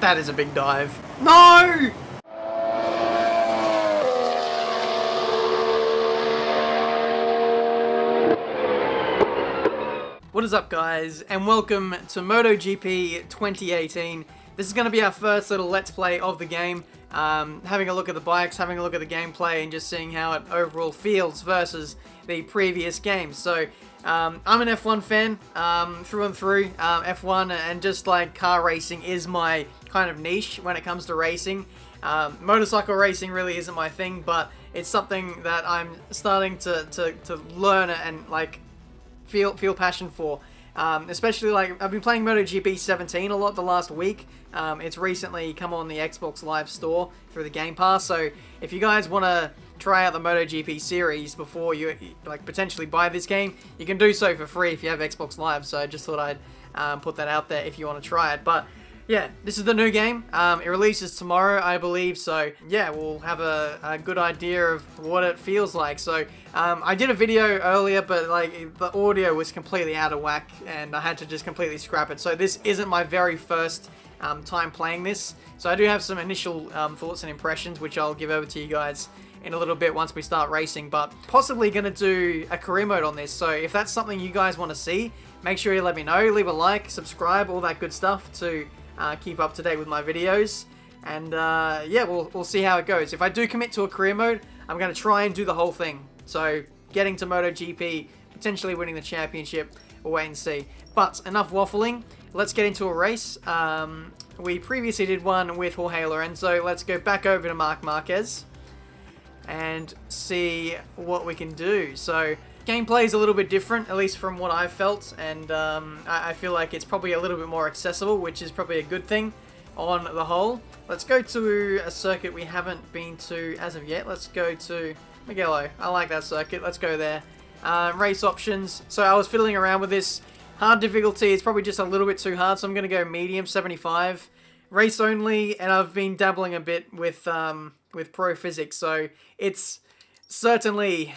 That is a big dive. No! What is up, guys, and welcome to MotoGP 2018. This is going to be our first little Let's Play of the game. Having a look at the bikes, having a look at the gameplay, and just seeing how it overall feels versus the previous games. So, I'm an F1 fan, through and through. F1 and just like car racing is my kind of niche when it comes to racing. Motorcycle racing really isn't my thing, but it's something that I'm starting to learn and like feel passion for. Especially like I've been playing MotoGP 17 a lot the last week. It's recently come on the Xbox Live Store through the Game Pass, so if you guys want to try out the MotoGP series before you like potentially buy this game, you can do so for free if you have Xbox Live. So I just thought I'd put that out there if you want to try it. But yeah, this is the new game. It releases tomorrow, I believe, so yeah, we'll have a good idea of what it feels like. So I did a video earlier, but like the audio was completely out of whack and I had to just completely scrap it. So this isn't my very first time playing this. So I do have some initial thoughts and impressions, which I'll give over to you guys in a little bit once we start racing, but possibly going to do a career mode on this. So if that's something you guys want to see, make sure you let me know, leave a like, subscribe, all that good stuff to keep up to date with my videos. And yeah, we'll see how it goes. If I do commit to a career mode, I'm going to try and do the whole thing. So getting to MotoGP, potentially winning the championship, we'll wait and see. But enough waffling, let's get into a race. We previously did one with Jorge Lorenzo. Let's go back over to Marc Marquez and see what we can do. So gameplay is a little bit different, at least from what I've felt, and I feel like it's probably a little bit more accessible, which is probably a good thing on the whole. Let's go to a circuit we haven't been to as of yet. Let's go to Mugello. I like that circuit. Let's go there. Race options. So I was fiddling around with this. Hard difficulty is probably just a little bit too hard, so I'm going to go medium, 75. Race only, and I've been dabbling a bit with Pro Physics, so it's certainly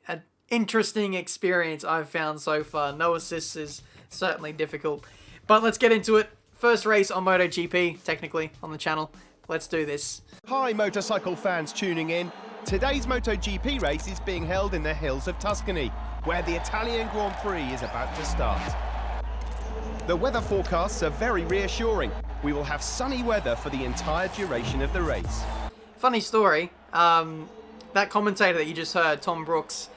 an interesting experience I've found so far. No assists is certainly difficult, but let's get into it. First race on MotoGP, technically, on the channel. Let's do this. Hi motorcycle fans tuning in. Today's MotoGP race is being held in the hills of Tuscany, where the Italian Grand Prix is about to start. The weather forecasts are very reassuring. We will have sunny weather for the entire duration of the race. Funny story, that commentator that you just heard, Tom Brooks,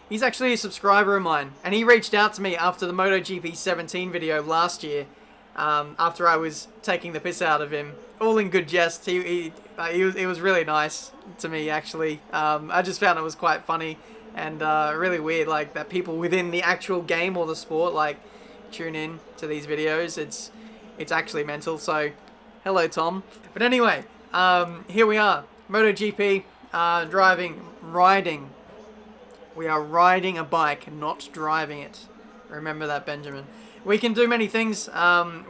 he's actually a subscriber of mine, and he reached out to me after the MotoGP 17 video last year, after I was taking the piss out of him, all in good jest. He was really nice to me, actually. I just found it was quite funny and really weird, like that people within the actual game or the sport like tune in to these videos. It's actually mental. So hello, Tom. But anyway, here we are, MotoGP, riding. We are riding a bike, not driving it. Remember that, Benjamin. We can do many things.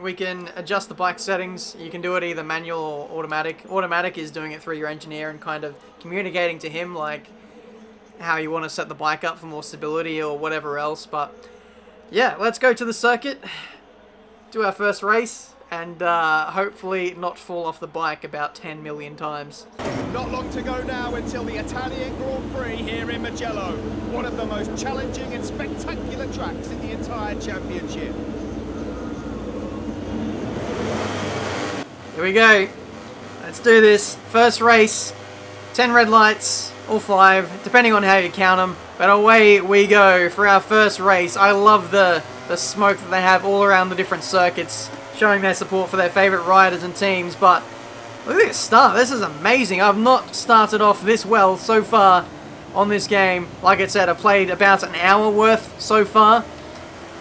We can adjust the bike settings. You can do it either manual or automatic. Automatic is doing it through your engineer and kind of communicating to him like how you want to set the bike up for more stability or whatever else. But yeah, let's go to the circuit, do our first race, and hopefully not fall off the bike about 10 million times. Not long to go now until the Italian Grand Prix here in Mugello, one of the most challenging and spectacular tracks in the entire championship. Here we go. Let's do this. First race, 10 red lights, or 5, depending on how you count them. But away we go for our first race. I love the smoke that they have all around the different circuits, showing their support for their favourite riders and teams. But look at this start. This is amazing. I've not started off this well so far on this game. Like I said, I've played about an hour worth so far.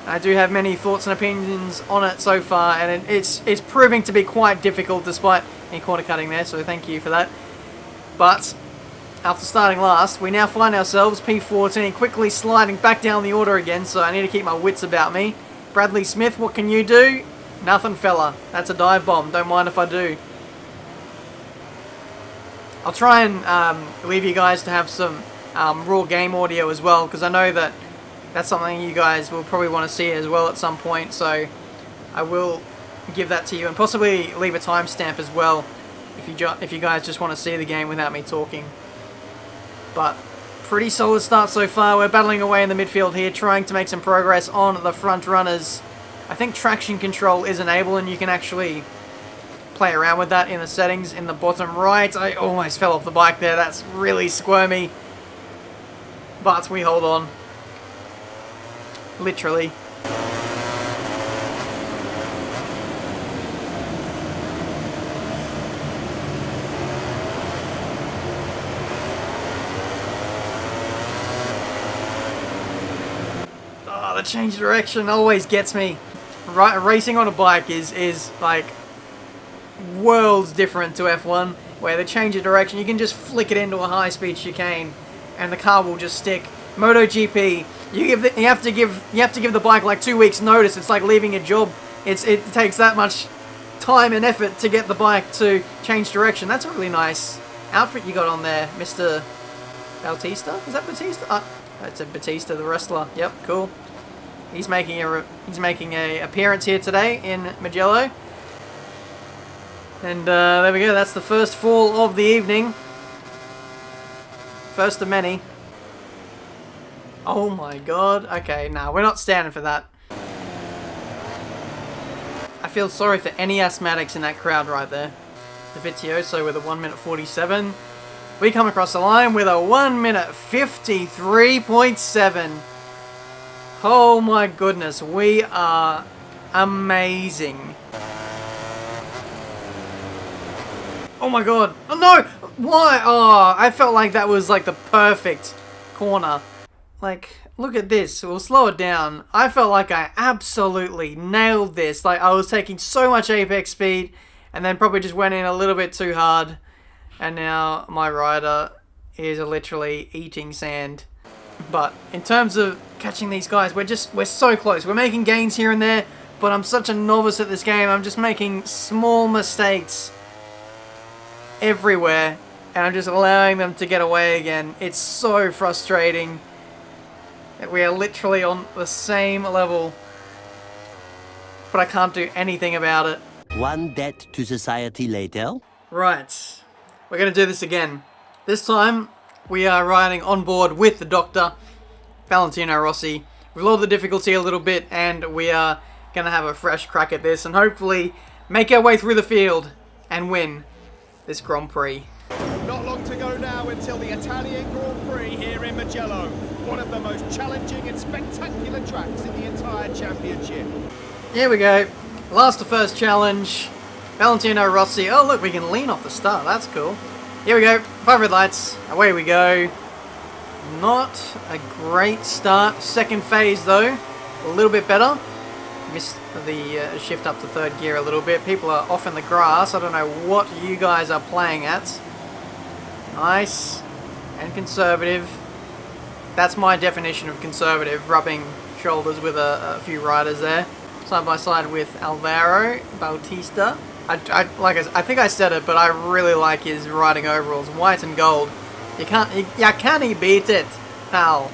I do have many thoughts and opinions on it so far, and it's proving to be quite difficult despite any corner cutting there, so thank you for that. But after starting last, we now find ourselves P14, quickly sliding back down the order again, so I need to keep my wits about me. Bradley Smith, what can you do? Nothing, fella. That's a dive bomb. Don't mind if I do. I'll try and leave you guys to have some raw game audio as well, because I know that that's something you guys will probably want to see as well at some point, so I will give that to you, and possibly leave a timestamp as well if you guys just want to see the game without me talking. But pretty solid start so far. We're battling away in the midfield here, trying to make some progress on the front runners. I think traction control is enabled, and you can actually play around with that in the settings in the bottom right. I almost fell off the bike there. That's really squirmy. But we hold on. Literally. Oh, the change of direction always gets me. Racing on a bike is like worlds different to F1, where the change of direction, you can just flick it into a high-speed chicane and the car will just stick. MotoGP, you have to give the bike like 2 weeks notice. It's like leaving a job. It takes that much time and effort to get the bike to change direction. That's a really nice outfit you got on there, Mr. Bautista. Is that Batista? That's a Batista, the wrestler. Yep, cool. He's making a appearance here today in Mugello. And there we go. That's the first fall of the evening. First of many. Oh my god. Okay, nah, we're not standing for that. I feel sorry for any asthmatics in that crowd right there. The Vitioso with a 1 minute 47. We come across the line with a 1 minute 53.7. Oh my goodness, we are amazing. Oh my god. Oh no! Why? Oh, I felt like that was like the perfect corner. Like, look at this. We'll slow it down. I felt like I absolutely nailed this. Like, I was taking so much apex speed and then probably just went in a little bit too hard. And now my rider is literally eating sand. But in terms of catching these guys, we're so close. We're making gains here and there, but I'm such a novice at this game. I'm just making small mistakes everywhere, and I'm just allowing them to get away again. It's so frustrating that we are literally on the same level, but I can't do anything about it. One debt to society later. Right, we're going to do this again. This time, we are riding on board with the Doctor, Valentino Rossi. We've lowered the difficulty a little bit, and we are going to have a fresh crack at this, and hopefully make our way through the field and win this Grand Prix. Not long to go now until the Italian Grand Prix here in Mugello. One of the most challenging and spectacular tracks in the entire championship. Here we go. Last to first challenge. Valentino Rossi. Oh look, we can lean off the start. That's cool. Here we go. 5 red lights. Away we go. Not a great start. Second phase though. A little bit better. Missed the shift up to third gear a little bit. People are off in the grass. I don't know what you guys are playing at. Nice and conservative. That's my definition of conservative, rubbing shoulders with a few riders there. Side by side with Alvaro Bautista. I think I said it, but I really like his riding overalls, white and gold. You can't beat it, pal.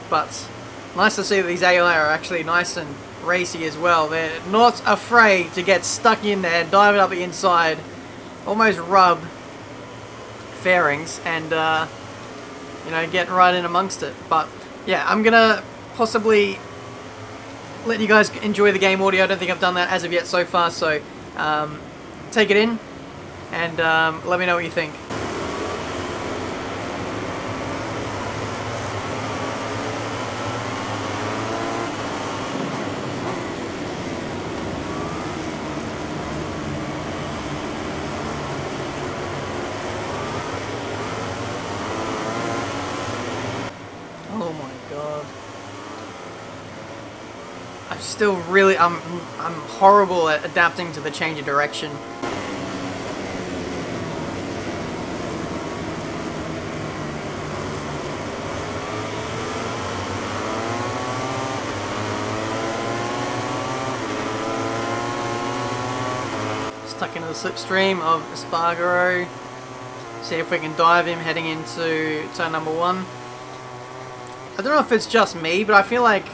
But nice to see that these ALA are actually nice and racy as well. They're not afraid to get stuck in there, dive it up the inside, almost rub fairings, and you know, get right in amongst it. But yeah, I'm gonna possibly let you guys enjoy the game audio. I don't think I've done that as of yet so far, so take it in and let me know what you think. Oh my god. I'm horrible at adapting to the change of direction. Stuck into the slipstream of Espargaro. See if we can dive him heading into turn number 1. I don't know if it's just me, but I feel like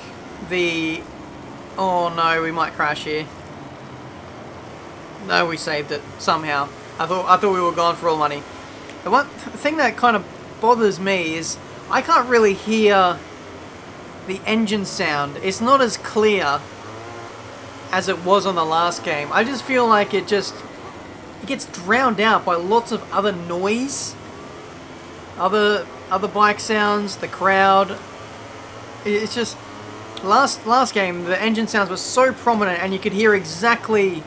the... Oh no, we might crash here. No, we saved it somehow. I thought we were gone for all money. The thing that kind of bothers me is I can't really hear the engine sound. It's not as clear as it was on the last game. I just feel like it gets drowned out by lots of other noise, other bike sounds, the crowd. It's just last game the engine sounds were so prominent and you could hear exactly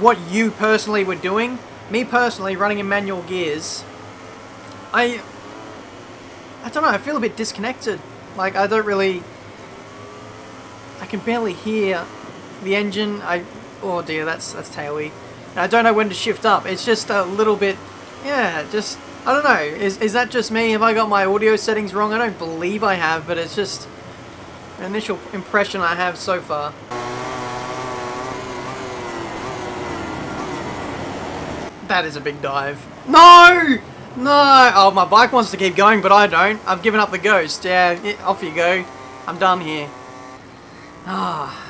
what you personally were doing. Me personally, running in manual gears, I don't know, I feel a bit disconnected. Like, I can barely hear the engine. Oh dear, that's taily. And I don't know when to shift up. It's just a little bit, yeah, just, I don't know. Is that just me? Have I got my audio settings wrong? I don't believe I have, but it's just an initial impression I have so far. That is a big dive. No! No! Oh, my bike wants to keep going, but I don't. I've given up the ghost. Yeah, off you go. I'm done here. Ah,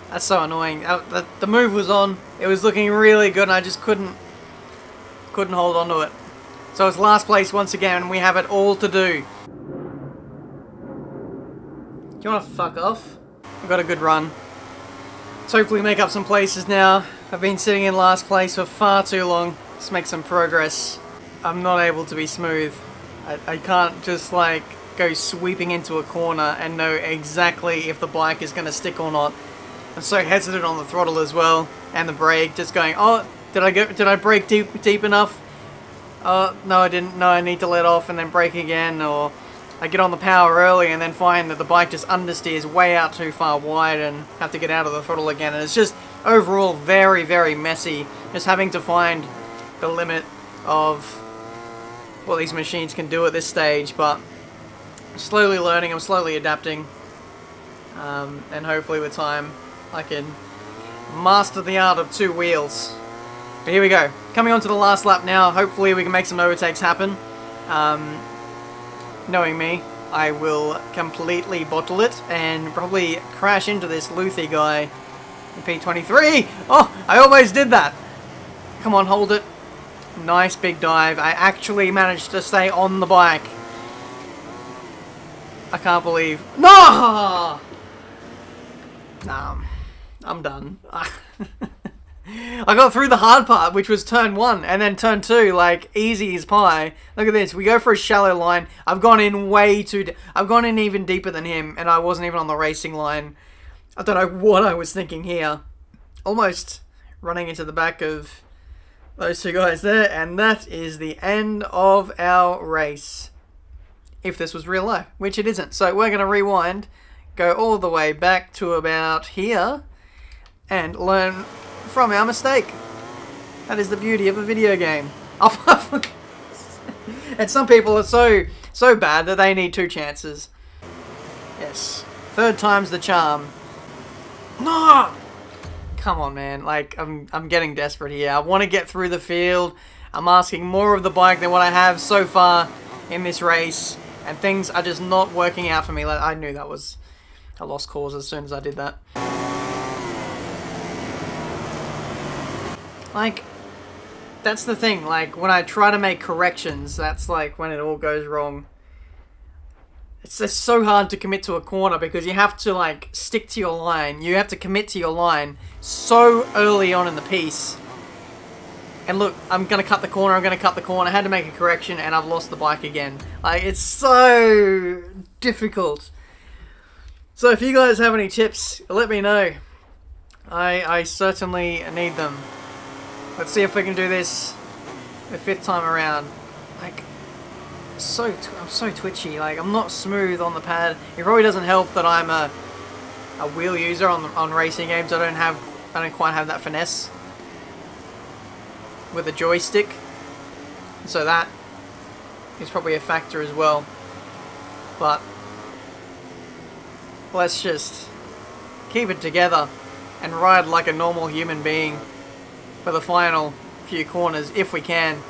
that's so annoying. The move was on. It was looking really good, and I just couldn't hold on to it. So it's last place once again, and we have it all to do. Do you want to fuck off? I've got a good run. Let's hopefully make up some places now. I've been sitting in last place for far too long. Let's make some progress. I'm not able to be smooth. I can't just like go sweeping into a corner and know exactly if the bike is going to stick or not. I'm so hesitant on the throttle as well, and the brake, just going, oh, did I brake deep enough? Oh, no I didn't, no I need to let off and then brake again, or I get on the power early and then find that the bike just understeers way out too far wide and have to get out of the throttle again, and it's just overall very, very messy, just having to find the limit of what these machines can do at this stage. But I'm slowly learning, I'm slowly adapting, and hopefully with time I can master the art of two wheels. But here we go, coming on to the last lap now. Hopefully we can make some overtakes happen. Knowing me, I will completely bottle it and probably crash into this Luthi guy in P23. Oh, I almost did that. Come on, hold it. Nice big dive. I actually managed to stay on the bike. I can't believe... No! Nah, I'm done. I got through the hard part, which was turn 1, and then turn 2, like, easy as pie. Look at this, we go for a shallow line. I've gone in way too... I've gone in even deeper than him, and I wasn't even on the racing line. I don't know what I was thinking here. Almost running into the back of those two guys there, and that is the end of our race. If this was real life, which it isn't. So we're going to rewind, go all the way back to about here, and learn from our mistake. That is the beauty of a video game. And some people are so bad that they need 2 chances. Yes, 3rd time's the charm. No! Come on, man. Like, I'm getting desperate here. I want to get through the field. I'm asking more of the bike than what I have so far in this race, and things are just not working out for me. Like, I knew that was a lost cause as soon as I did that. Like, that's the thing. Like, when I try to make corrections, that's like when it all goes wrong. It's just so hard to commit to a corner because you have to, like, stick to your line. You have to commit to your line so early on in the piece. And look, I'm going to cut the corner, I had to make a correction, and I've lost the bike again. Like, it's so difficult. So if you guys have any tips, let me know. I certainly need them. Let's see if we can do this the 5th time around. Like, I'm so twitchy. Like, I'm not smooth on the pad. It probably doesn't help that I'm a wheel user on racing games. I don't quite have that finesse with a joystick, so that is probably a factor as well. But let's just keep it together and ride like a normal human being for the final few corners if we can.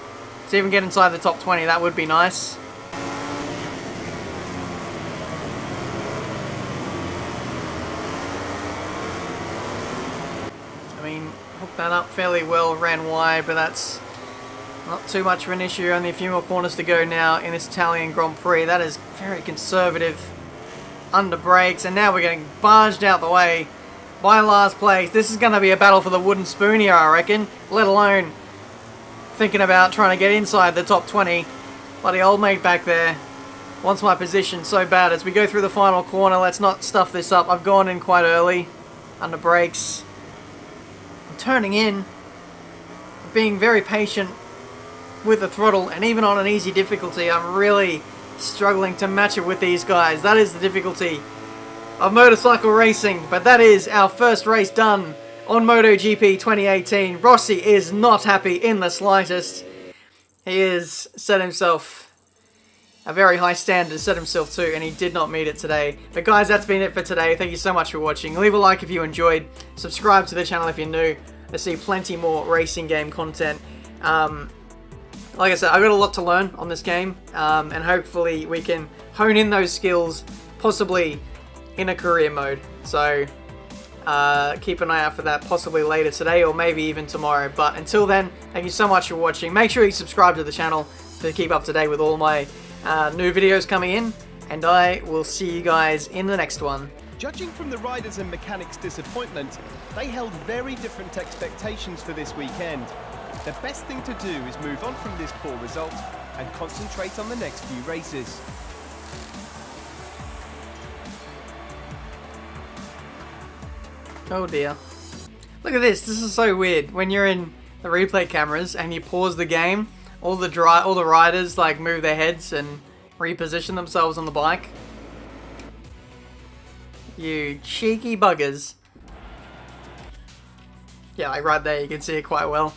So even get inside the top 20, that would be nice. mean, hooked that up fairly well, ran wide, but that's not too much of an issue. Only a few more corners to go now in this Italian Grand Prix. That is very conservative under brakes, and now we're getting barged out the way by last place. This is going to be a battle for the wooden spoon here, I reckon, let alone thinking about trying to get inside the top 20. Bloody old mate back there wants my position so bad. As we go through the final corner, let's not stuff this up. I've gone in quite early under brakes. I'm turning in, being very patient with the throttle, and even on an easy difficulty, I'm really struggling to match it with these guys. That is the difficulty of motorcycle racing, but that is our first race done on MotoGP 2018. Rossi is not happy in the slightest. He has set himself a very high standard, set himself to, and he did not meet it today. But guys, that's been it for today. Thank you so much for watching. Leave a like if you enjoyed. Subscribe to the channel if you're new to see plenty more racing game content. Like I said, I've got a lot to learn on this game, and hopefully we can hone in those skills, possibly in a career mode. So keep an eye out for that, possibly later today or maybe even tomorrow. But until then, thank you so much for watching. Make sure you subscribe to the channel to keep up to date with all my new videos coming in, and I will see you guys in the next one. Judging from the riders' and mechanics' disappointment, they held very different expectations for this weekend. The best thing to do is move on from this poor result and concentrate on the next few races. Oh dear. Look at this. This is so weird. When you're in the replay cameras and you pause the game, all the riders like move their heads and reposition themselves on the bike. You cheeky buggers. Yeah, like right there you can see it quite well.